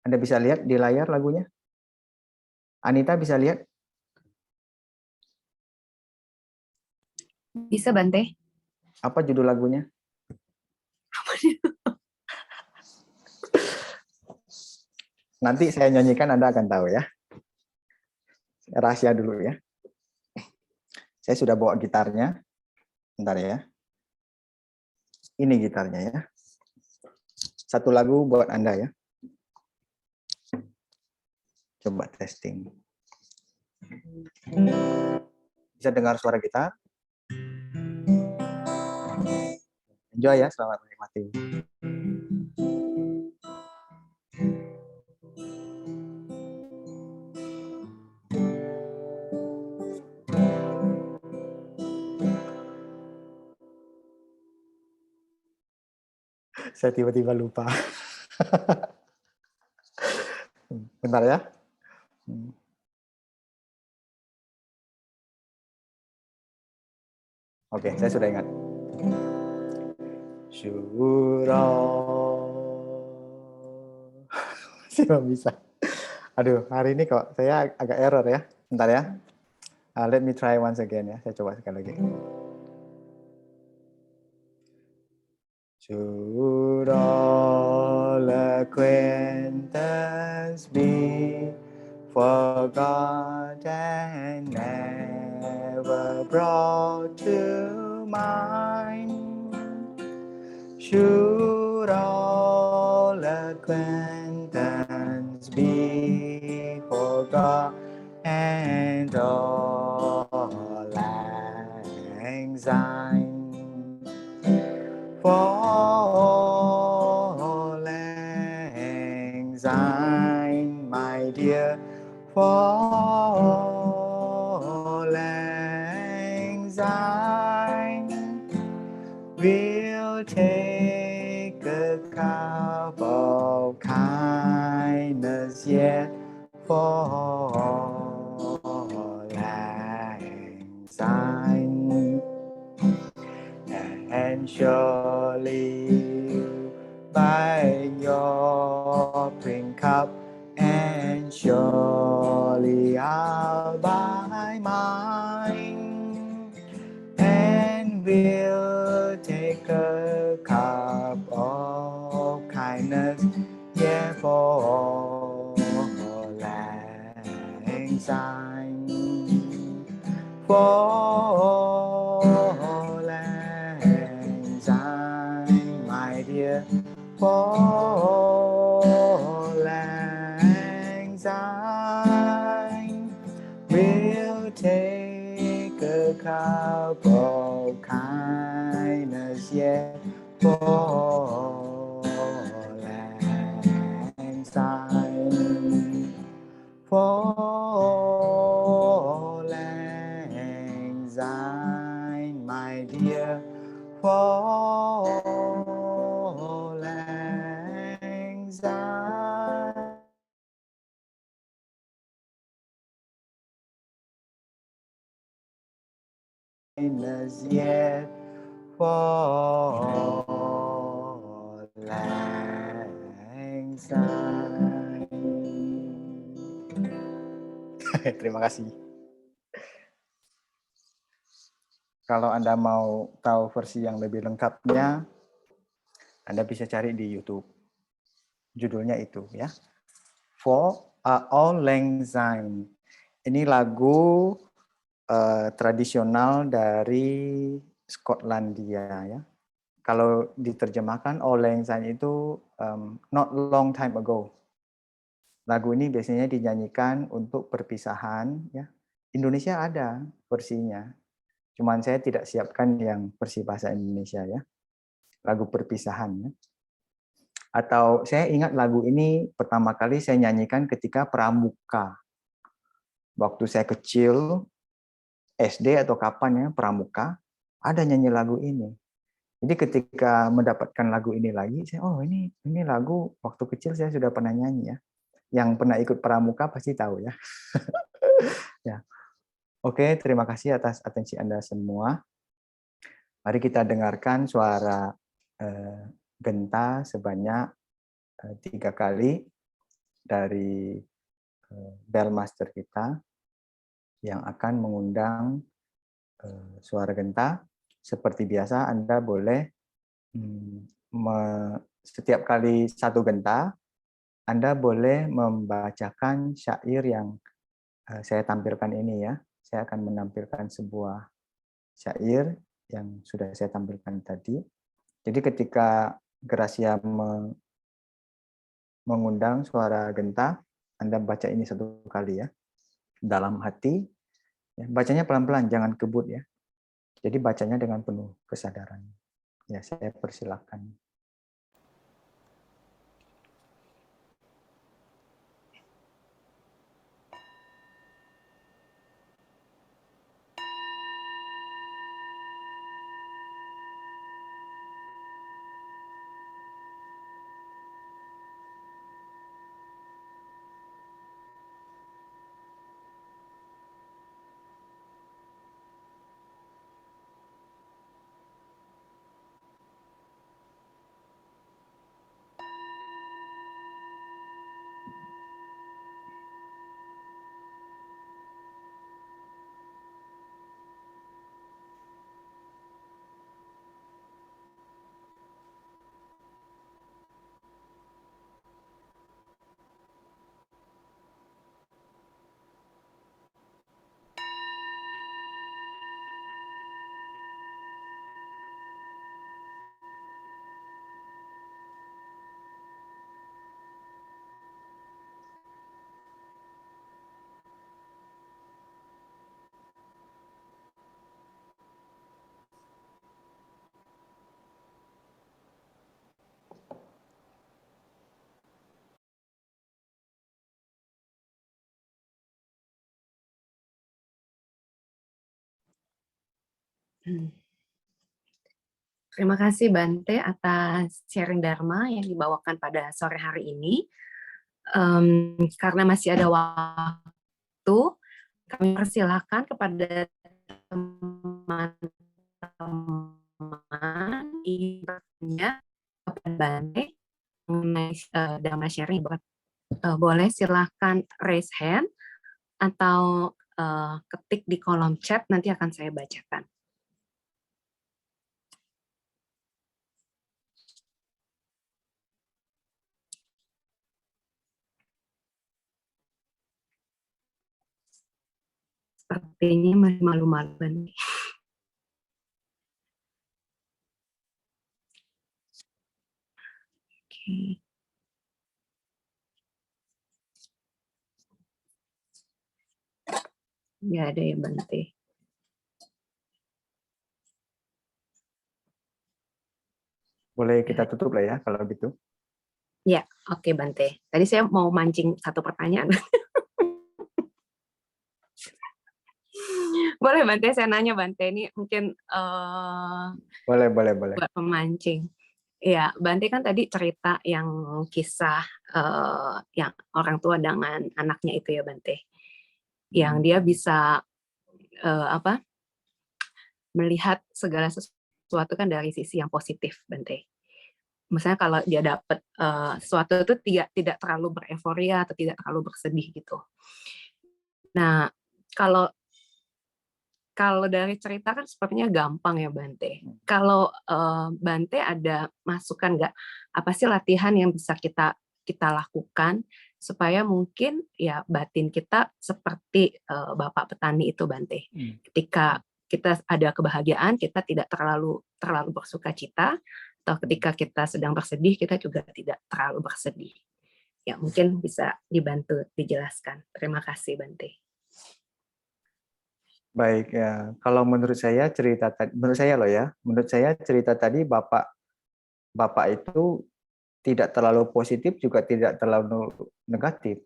Anda bisa lihat di layar lagunya? Anita bisa lihat?
Bisa, Bante.
Apa judul lagunya? Nanti saya nyanyikan, Anda akan tahu ya. Rahasia dulu ya. Saya sudah bawa gitarnya. Bentar ya. Ini gitarnya ya. Satu lagu buat Anda ya. Coba testing. Bisa dengar suara gitar? Enjoy ya, selamat menikmati. Saya tiba-tiba lupa. Bentar ya. Oke, saya sudah ingat. Syurah Belum bisa. Aduh, hari ini kok saya agak error ya. Bentar ya. Let me try once again ya. Saya coba sekali lagi. Should all acquaintance be forgot and never brought to mind? Should all acquaintance be forgot and all lang syne? For all lang syne, my dear, for all lang syne, we'll take a cup of kindness yet for all lang syne. And surely by your pink cup, and surely I'll buy mine, and we'll take a cup of kindness, yeah, for lang syne, for lang syne, my dear, for lang syne, we'll take a cup of kindness, yeah, for lang syne, for lang syne, my dear, for lang syne. Yet for lang syne. Terima kasih. Kalau Anda mau tahu versi yang lebih lengkapnya, Anda bisa cari di YouTube. Judulnya itu ya. For All Lang Syne. Ini lagu tradisional dari Skotlandia ya. Kalau diterjemahkan All Lang Syne itu not long time ago. Lagu ini biasanya dinyanyikan untuk perpisahan ya. Indonesia ada versinya. Cuman saya tidak siapkan yang versi bahasa Indonesia ya. Lagu perpisahan ya. Atau saya ingat lagu ini pertama kali saya nyanyikan ketika pramuka. Waktu saya kecil, SD atau kapan ya, pramuka, ada nyanyi lagu ini. Jadi ketika mendapatkan lagu ini lagi, saya ini lagu waktu kecil saya sudah pernah nyanyi ya. Yang pernah ikut pramuka pasti tahu ya. Ya. Oke, terima kasih atas atensi Anda semua. Mari kita dengarkan suara genta sebanyak 3 kali dari bell master kita yang akan mengundang suara genta. Seperti biasa, Anda boleh setiap kali satu genta, Anda boleh membacakan syair yang saya tampilkan ini ya. Saya akan menampilkan sebuah syair yang sudah saya tampilkan tadi. Jadi ketika Gracia mengundang suara genta, Anda baca ini satu kali ya. Dalam hati, ya, bacanya pelan-pelan, jangan kebut ya. Jadi bacanya dengan penuh kesadaran. Ya, saya persilakan.
Hmm. Terima kasih Bante atas sharing Dharma yang dibawakan pada sore hari ini. Karena masih ada waktu, kami persilahkan kepada teman-teman ingin bertanya kepada Bante mengenai Dharma sharing. Boleh silahkan raise hand atau ketik di kolom chat, nanti akan saya bacakan. Sepertinya masih malu-malu Bante. Oke. Nggak ada ya Bante.
Boleh kita tutup lah ya kalau gitu.
Ya, oke Bante. Tadi saya mau mancing satu pertanyaan. Boleh Bante, saya nanya Bante, ini mungkin
Boleh.
buat pemancing. Ya, Bante kan tadi cerita yang kisah yang orang tua dengan anaknya itu ya Bante. Yang dia bisa melihat segala sesuatu kan dari sisi yang positif Bante. Misalnya kalau dia dapat sesuatu itu tidak terlalu bereforia atau tidak terlalu bersedih gitu. Nah, kalau dari cerita kan sepertinya gampang ya Bante. Kalau Bante ada masukan nggak? Apa sih latihan yang bisa kita lakukan supaya mungkin ya batin kita seperti Bapak petani itu Bante. Ketika kita ada kebahagiaan, kita tidak terlalu bersuka cita, atau ketika kita sedang bersedih, kita juga tidak terlalu bersedih. Ya mungkin bisa dibantu dijelaskan. Terima kasih Bante.
Baik ya, kalau menurut saya cerita tadi bapak itu tidak terlalu positif juga tidak terlalu negatif.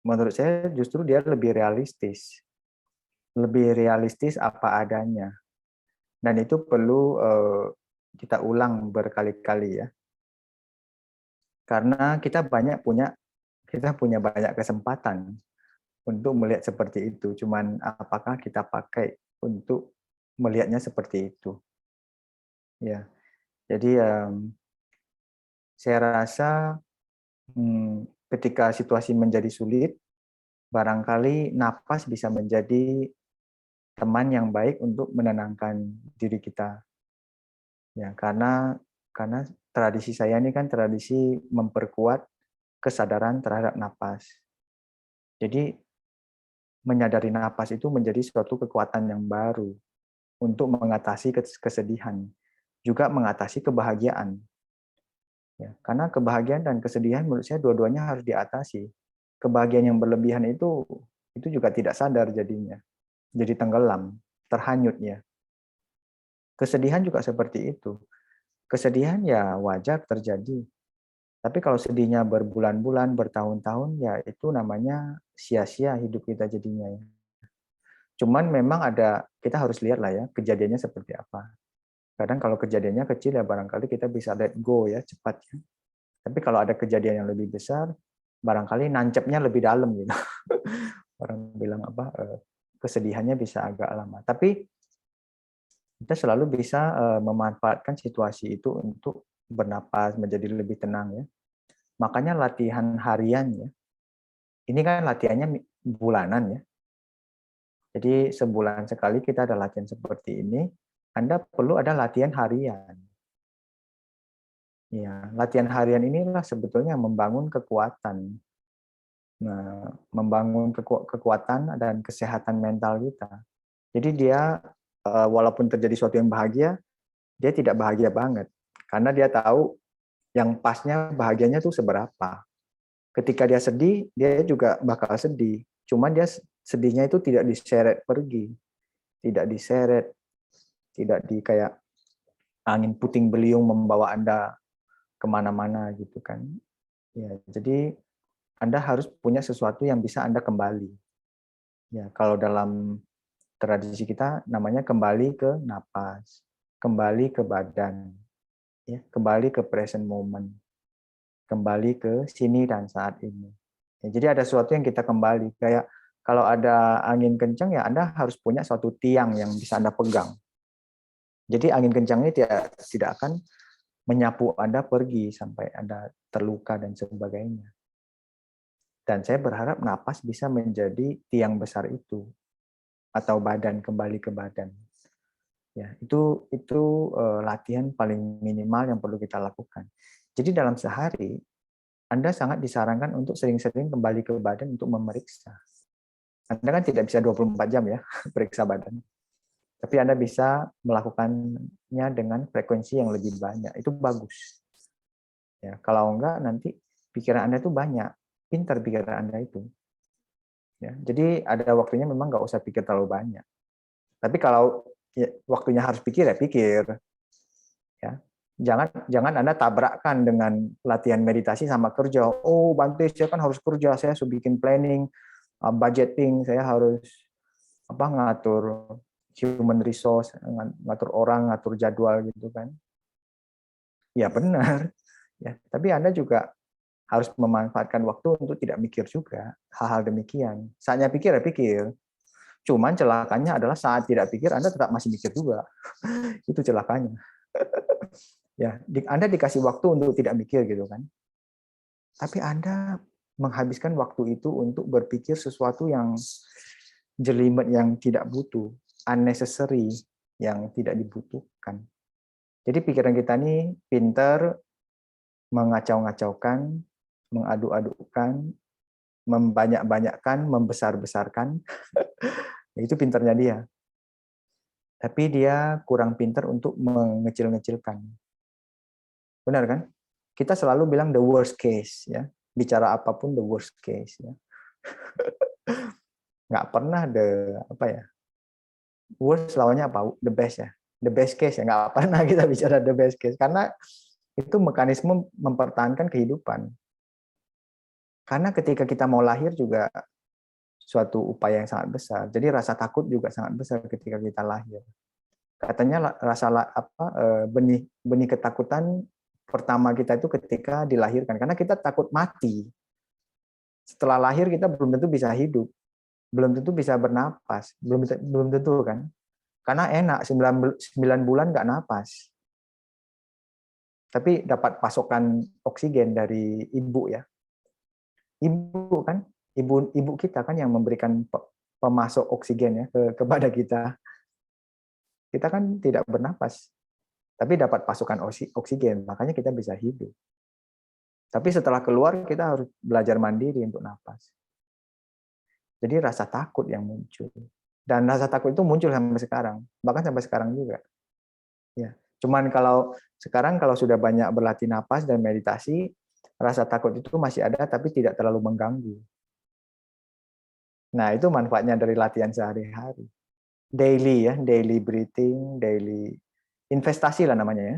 Menurut saya justru dia lebih realistis apa adanya, dan itu perlu kita ulang berkali-kali ya, karena kita punya banyak kesempatan untuk melihat seperti itu. Cuman apakah kita pakai untuk melihatnya seperti itu? Ya, jadi saya rasa ketika situasi menjadi sulit, barangkali napas bisa menjadi teman yang baik untuk menenangkan diri kita. Ya, karena tradisi saya ini kan tradisi memperkuat kesadaran terhadap napas. Jadi menyadari napas itu menjadi suatu kekuatan yang baru untuk mengatasi kesedihan, juga mengatasi kebahagiaan. Ya, karena kebahagiaan dan kesedihan menurut saya dua-duanya harus diatasi. Kebahagiaan yang berlebihan itu juga tidak sadar jadinya. Jadi tenggelam, terhanyut ya. Kesedihan juga seperti itu. Kesedihan ya wajar terjadi. Tapi kalau sedihnya berbulan-bulan, bertahun-tahun, ya itu namanya sia-sia hidup kita jadinya ya. Cuman memang kita harus lihat lah ya, kejadiannya seperti apa. Kadang kalau kejadiannya kecil ya barangkali kita bisa let go ya, cepat ya. Tapi kalau ada kejadian yang lebih besar, barangkali nancepnya lebih dalam gitu. Orang bilang kesedihannya bisa agak lama. Tapi kita selalu bisa memanfaatkan situasi itu untuk bernapas, menjadi lebih tenang ya. Makanya latihan harian ya. Ini kan latihannya bulanan ya. Jadi sebulan sekali kita ada latihan seperti ini. Anda perlu ada latihan harian. Ya, latihan harian inilah sebetulnya membangun kekuatan. Nah, membangun kekuatan dan kesehatan mental kita. Jadi dia walaupun terjadi sesuatu yang bahagia, dia tidak bahagia banget. Karena dia tahu yang pasnya bahagianya tuh seberapa. Ketika dia sedih, dia juga bakal sedih. Cuman dia sedihnya itu tidak diseret pergi. Tidak diseret, tidak di kayak angin puting beliung membawa Anda kemana-mana gitu kan. Ya, jadi Anda harus punya sesuatu yang bisa Anda kembali. Ya, kalau dalam tradisi kita namanya kembali ke napas, kembali ke badan, ya, kembali ke present moment, kembali ke sini dan saat ini. Ya, jadi ada sesuatu yang kita kembali, kayak kalau ada angin kencang ya Anda harus punya suatu tiang yang bisa Anda pegang. Jadi angin kencang ini tidak akan menyapu Anda pergi sampai Anda terluka dan sebagainya. Dan saya berharap napas bisa menjadi tiang besar itu, atau badan, kembali ke badan. Ya, itu latihan paling minimal yang perlu kita lakukan. Jadi dalam sehari Anda sangat disarankan untuk sering-sering kembali ke badan untuk memeriksa. Anda kan tidak bisa 24 jam ya periksa badan. Tapi Anda bisa melakukannya dengan frekuensi yang lebih banyak. Itu bagus. Ya, kalau enggak nanti pikiran Anda itu banyak. Pintar pikiran Anda itu. Ya, jadi ada waktunya memang nggak usah pikir terlalu banyak. Tapi kalau ya, waktunya harus pikir ya pikir. Ya. Jangan Anda tabrakkan dengan latihan meditasi sama kerja. Oh, Bante, saya kan harus kerja, saya harus bikin planning, budgeting, saya harus ngatur human resource, ngatur orang, ngatur jadwal gitu kan. Ya benar. Ya, tapi Anda juga harus memanfaatkan waktu untuk tidak mikir juga hal-hal demikian. Saatnya pikir ya pikir. Cuman celakanya adalah saat tidak pikir Anda tetap masih mikir juga. Itu celakanya. Ya, Anda dikasih waktu untuk tidak mikir gitu kan. Tapi Anda menghabiskan waktu itu untuk berpikir sesuatu yang jelimet, yang tidak butuh, unnecessary, yang tidak dibutuhkan. Jadi pikiran kita ini pintar mengacau-ngacaukan, mengadu-adukan, membanyak-banyakkan, membesar-besarkan. Itu pintarnya dia. Tapi dia kurang pintar untuk mengecil-ngecilkan. Benar kan? Kita selalu bilang the worst case, ya. Bicara apapun the worst case, ya. Nggak pernah worst lawannya apa? The best ya. The best case ya. Nggak pernah kita bicara the best case karena itu mekanisme mempertahankan kehidupan. Karena ketika kita mau lahir juga suatu upaya yang sangat besar. Jadi rasa takut juga sangat besar ketika kita lahir. Katanya benih ketakutan pertama kita itu ketika dilahirkan, karena kita takut mati. Setelah lahir kita belum tentu bisa hidup, belum tentu bisa bernapas, belum tentu kan? Karena enak 9 bulan nggak napas, tapi dapat pasokan oksigen dari ibu ya. Ibu kan, ibu kita kan yang memberikan pemasok oksigen ya kepada kita. Kita kan tidak bernapas, tapi dapat pasokan oksigen, makanya kita bisa hidup. Tapi setelah keluar kita harus belajar mandiri untuk napas. Jadi rasa takut yang muncul. Dan rasa takut itu muncul sampai sekarang, bahkan sampai sekarang juga. Ya. Cuman kalau sekarang kalau sudah banyak berlatih napas dan meditasi, rasa takut itu masih ada tapi tidak terlalu mengganggu. Nah, itu manfaatnya dari latihan sehari-hari. Daily ya, daily breathing, daily investasi lah namanya ya.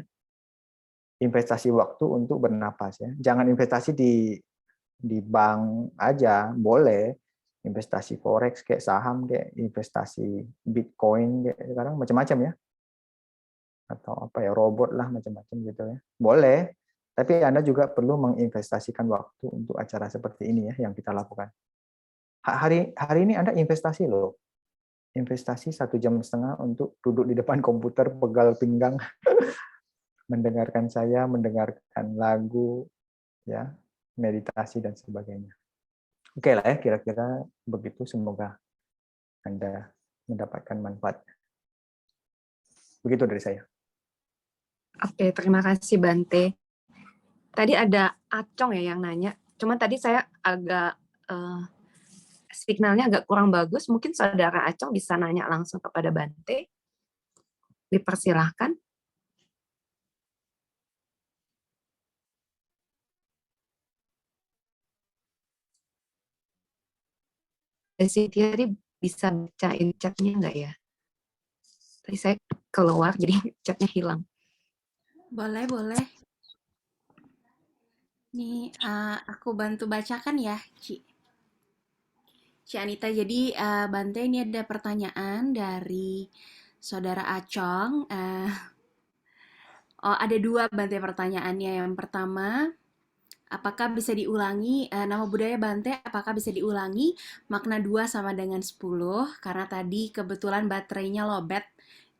Investasi waktu untuk bernapas ya. Jangan investasi di bank aja, boleh. Investasi forex kayak saham, kayak investasi Bitcoin kayak sekarang macam-macam ya. Atau apa ya, robot lah macam-macam gitu ya. Boleh. Tapi Anda juga perlu menginvestasikan waktu untuk acara seperti ini ya yang kita lakukan. Hari ini Anda investasi loh. Investasi 1,5 jam untuk duduk di depan komputer pegal pinggang mendengarkan saya, mendengarkan lagu, ya, meditasi dan sebagainya. Oke lah ya, kira-kira begitu. Semoga Anda mendapatkan manfaat. Begitu dari saya.
Oke, terima kasih Bante. Tadi ada Acong ya yang nanya. Cuma tadi saya agak signalnya agak kurang bagus. Mungkin saudara Acong bisa nanya langsung kepada Bante. Dipersilahkan. Desi Tiari bisa bacain chatnya nggak ya? Tadi saya keluar, jadi chatnya hilang.
Boleh, boleh. Nih, aku bantu bacakan ya, Ci. Ci Anita, jadi Bante ini ada pertanyaan dari Saudara Acong. Ada dua Bante pertanyaannya. Yang pertama, apakah bisa diulangi nama budaya Bante? Apakah bisa diulangi makna 2 sama dengan 10? Karena tadi kebetulan baterainya lowbat,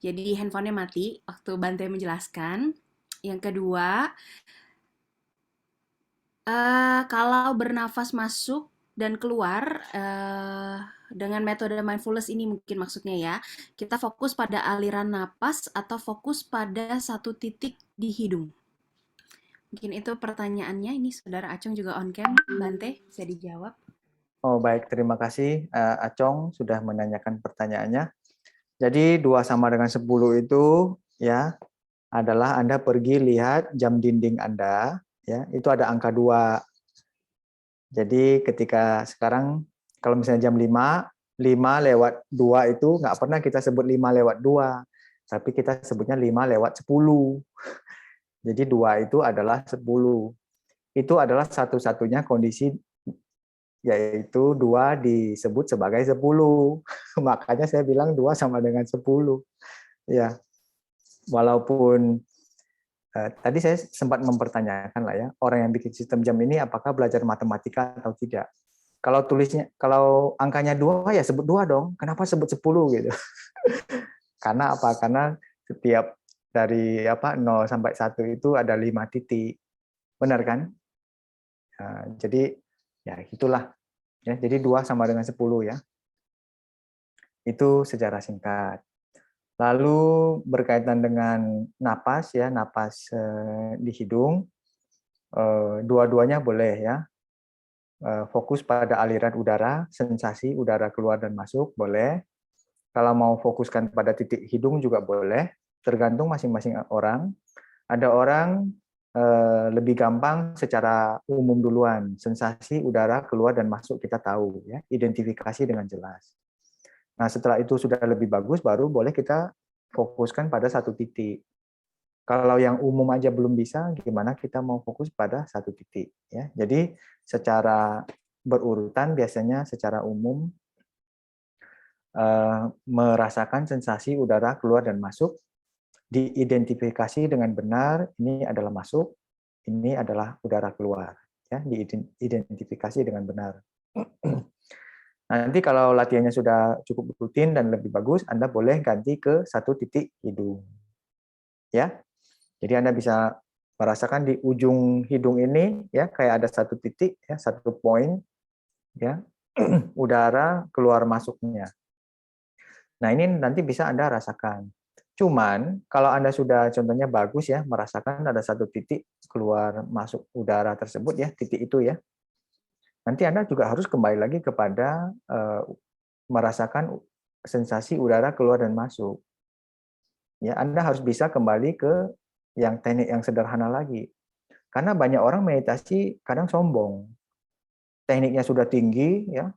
jadi handphonenya mati waktu Bante menjelaskan. Yang kedua, kalau bernafas masuk dan keluar dengan metode mindfulness ini mungkin maksudnya ya, kita fokus pada aliran napas atau fokus pada satu titik di hidung. Mungkin itu pertanyaannya. Ini Saudara Acung juga on cam. Bante, bisa dijawab.
Oh baik, terima kasih Acong sudah menanyakan pertanyaannya. Jadi 2 sama dengan 10 itu ya adalah Anda pergi lihat jam dinding Anda, ya itu ada angka 2. Jadi ketika sekarang kalau misalnya jam 5, 5 lewat 2 itu nggak pernah kita sebut 5 lewat 2, tapi kita sebutnya 5 lewat 10. Jadi 2 itu adalah 10. Itu adalah satu-satunya kondisi, yaitu 2 disebut sebagai 10. Makanya saya bilang 2 sama dengan 10. Ya, walaupun tadi saya sempat mempertanyakan lah ya, orang yang bikin sistem jam ini apakah belajar matematika atau tidak. Kalau angkanya 2 ya sebut 2 dong. Kenapa sebut 10 gitu? Karena apa? Karena setiap dari 0 sampai 1 itu ada 5 titik. Benar kan? Nah, jadi ya itulah ya. Jadi 2 sama dengan 10 ya. Itu secara singkat. Lalu berkaitan dengan napas ya, napas di hidung, dua-duanya boleh ya. Fokus pada aliran udara, sensasi udara keluar dan masuk boleh. Kalau mau fokuskan pada titik hidung juga boleh, tergantung masing-masing orang. Ada orang lebih gampang secara umum duluan, sensasi udara keluar dan masuk kita tahu ya, identifikasi dengan jelas. Nah, setelah itu sudah lebih bagus, baru boleh kita fokuskan pada satu titik. Kalau yang umum aja belum bisa, gimana kita mau fokus pada satu titik? Ya, jadi secara berurutan biasanya secara umum merasakan sensasi udara keluar dan masuk, diidentifikasi dengan benar, ini adalah masuk, ini adalah udara keluar. Ya, diidentifikasi dengan benar. Nanti kalau latihannya sudah cukup rutin dan lebih bagus, Anda boleh ganti ke satu titik hidung. Ya. Jadi Anda bisa merasakan di ujung hidung ini ya kayak ada satu titik ya, satu poin ya. Udara keluar masuknya. Nah, ini nanti bisa Anda rasakan. Cuman kalau Anda sudah contohnya bagus ya, merasakan ada satu titik keluar masuk udara tersebut ya, titik itu ya. Nanti Anda juga harus kembali lagi kepada merasakan sensasi udara keluar dan masuk. Ya, Anda harus bisa kembali ke yang teknik yang sederhana lagi. Karena banyak orang meditasi kadang sombong. Tekniknya sudah tinggi ya,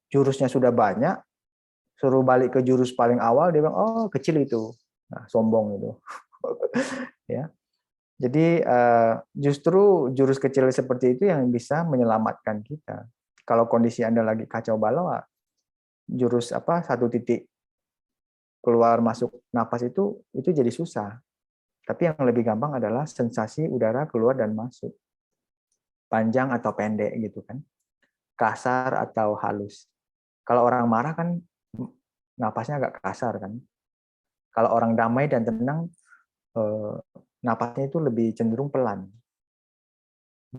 jurusnya sudah banyak, suruh balik ke jurus paling awal dia bilang, "Oh, kecil itu." Nah, sombong itu. Ya. Jadi justru jurus kecil seperti itu yang bisa menyelamatkan kita. Kalau kondisi Anda lagi kacau balau, jurus satu titik keluar masuk napas itu jadi susah. Tapi yang lebih gampang adalah sensasi udara keluar dan masuk. Panjang atau pendek gitu kan. Kasar atau halus. Kalau orang marah kan napasnya agak kasar kan. Kalau orang damai dan tenang napasnya itu lebih cenderung pelan.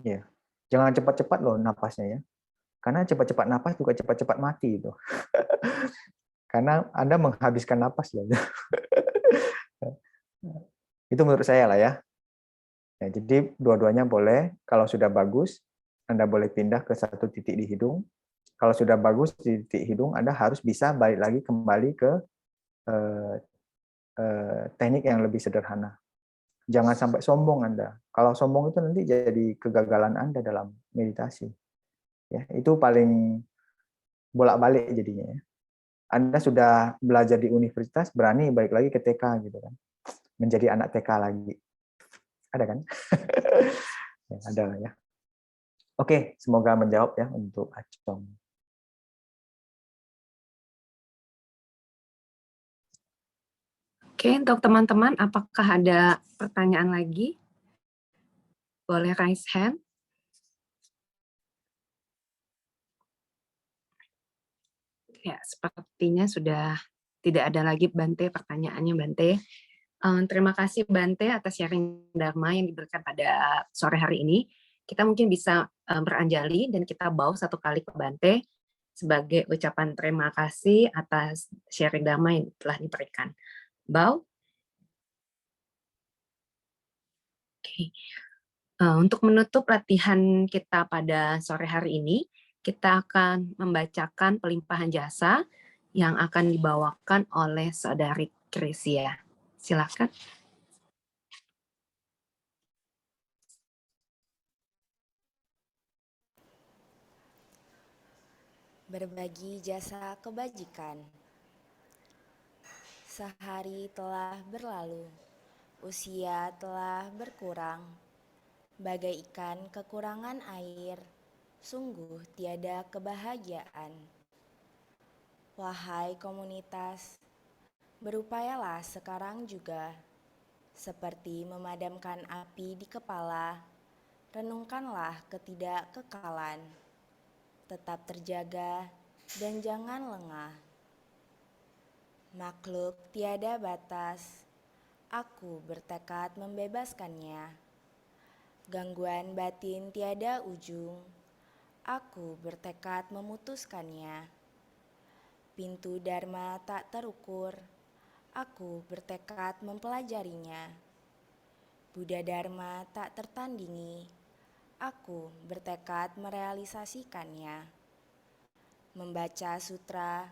Ya. Jangan cepat-cepat loh napasnya ya. Karena cepat-cepat napas juga cepat-cepat mati itu. Karena Anda menghabiskan napas loh. Itu menurut saya lah ya. Ya, jadi dua-duanya boleh. Kalau sudah bagus, Anda boleh pindah ke satu titik di hidung. Kalau sudah bagus di titik hidung, Anda harus bisa balik lagi kembali ke teknik yang lebih sederhana. Jangan sampai sombong Anda. Kalau sombong itu nanti jadi kegagalan Anda dalam meditasi. Ya, itu paling bolak-balik jadinya. Ya. Anda sudah belajar di universitas, berani balik lagi ke TK gitu kan, menjadi anak TK lagi. Ada kan? Ya, ada lah ya. Oke, semoga menjawab ya untuk Acong.
Oke, untuk teman-teman, apakah ada pertanyaan lagi? Boleh raise hand. Ya, sepertinya sudah tidak ada lagi Bante pertanyaannya, Bante. Terima kasih Bante atas sharing Dharma yang diberikan pada sore hari ini. Kita mungkin bisa beranjali dan kita bawa satu kali ke Bante sebagai ucapan terima kasih atas sharing Dharma yang telah diberikan. Bow. Oke. Untuk menutup latihan kita pada sore hari ini, kita akan membacakan pelimpahan jasa yang akan dibawakan oleh Saudari Krisia. Silakan.
Berbagi jasa kebajikan. Sehari telah berlalu, usia telah berkurang, bagai ikan kekurangan air, sungguh tiada kebahagiaan. Wahai komunitas, berupayalah sekarang juga, seperti memadamkan api di kepala, renungkanlah ketidakkekalan. Tetap terjaga dan jangan lengah. Makhluk tiada batas, aku bertekad membebaskannya. Gangguan batin tiada ujung, aku bertekad memutuskannya. Pintu Dharma tak terukur, aku bertekad mempelajarinya. Buddha Dharma tak tertandingi, aku bertekad merealisasikannya. Membaca sutra,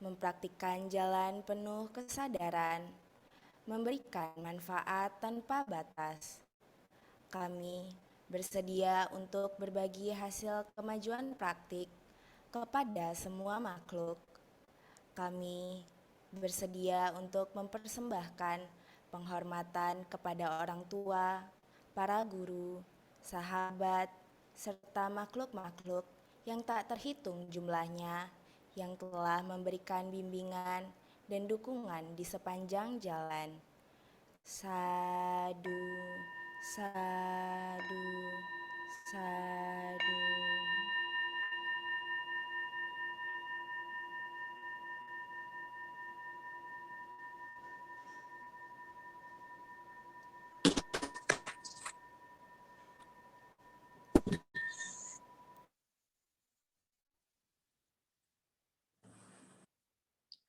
mempraktikkan jalan penuh kesadaran, memberikan manfaat tanpa batas. Kami bersedia untuk berbagi hasil kemajuan praktik kepada semua makhluk. Kami bersedia untuk mempersembahkan penghormatan kepada orang tua, para guru, sahabat, serta makhluk-makhluk yang tak terhitung jumlahnya, yang telah memberikan bimbingan dan dukungan di sepanjang jalan. Sadu, sadu, sadu.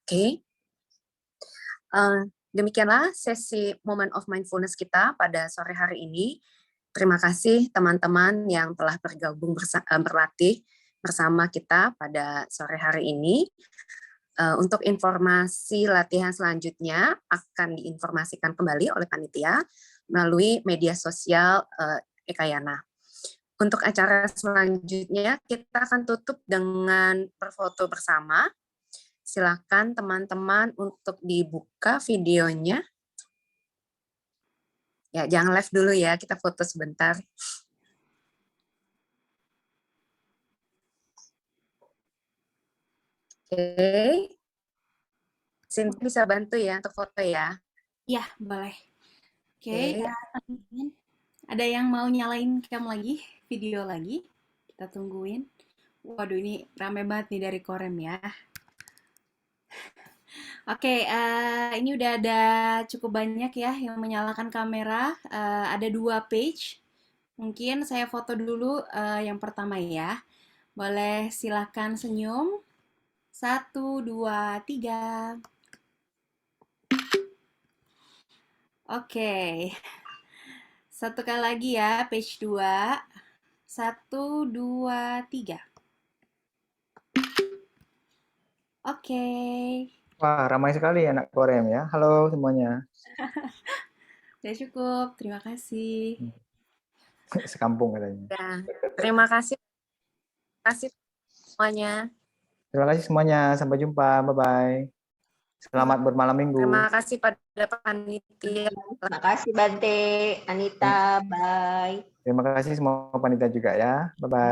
Oke. Demikianlah sesi Moment of Mindfulness kita pada sore hari ini. Terima kasih teman-teman yang telah bergabung berlatih bersama kita pada sore hari ini. Untuk informasi latihan selanjutnya akan diinformasikan kembali oleh panitia melalui media sosial Ekayana. Untuk acara selanjutnya kita akan tutup dengan berfoto bersama. Silakan teman-teman untuk dibuka videonya. Ya, jangan live dulu ya, kita foto sebentar. Oke. Cindy bisa bantu ya untuk foto ya.
Ya, boleh. Oke,
Oke.
teman-teman. Ada yang mau nyalain cam lagi, video lagi? Kita tungguin. Waduh, ini rame banget nih dari Korem ya. Oke, ini udah ada cukup banyak ya yang menyalakan kamera. Ada 2 page. Mungkin saya foto dulu yang pertama ya. Boleh silakan senyum. 1, 2, 3. Oke. Satu kali lagi ya, page 2. 1, 2, 3. Oke.
Wah, ramai sekali anak Korem ya. Halo semuanya.
Udah cukup. Terima kasih.
Sekampung katanya.
Ya, terima kasih semuanya.
Terima kasih semuanya. Sampai jumpa. Bye-bye. Selamat bermalam minggu.
Terima kasih pada panitia.
Terima kasih Bante, Anita, bye.
Terima kasih semua panitia juga ya. Bye-bye.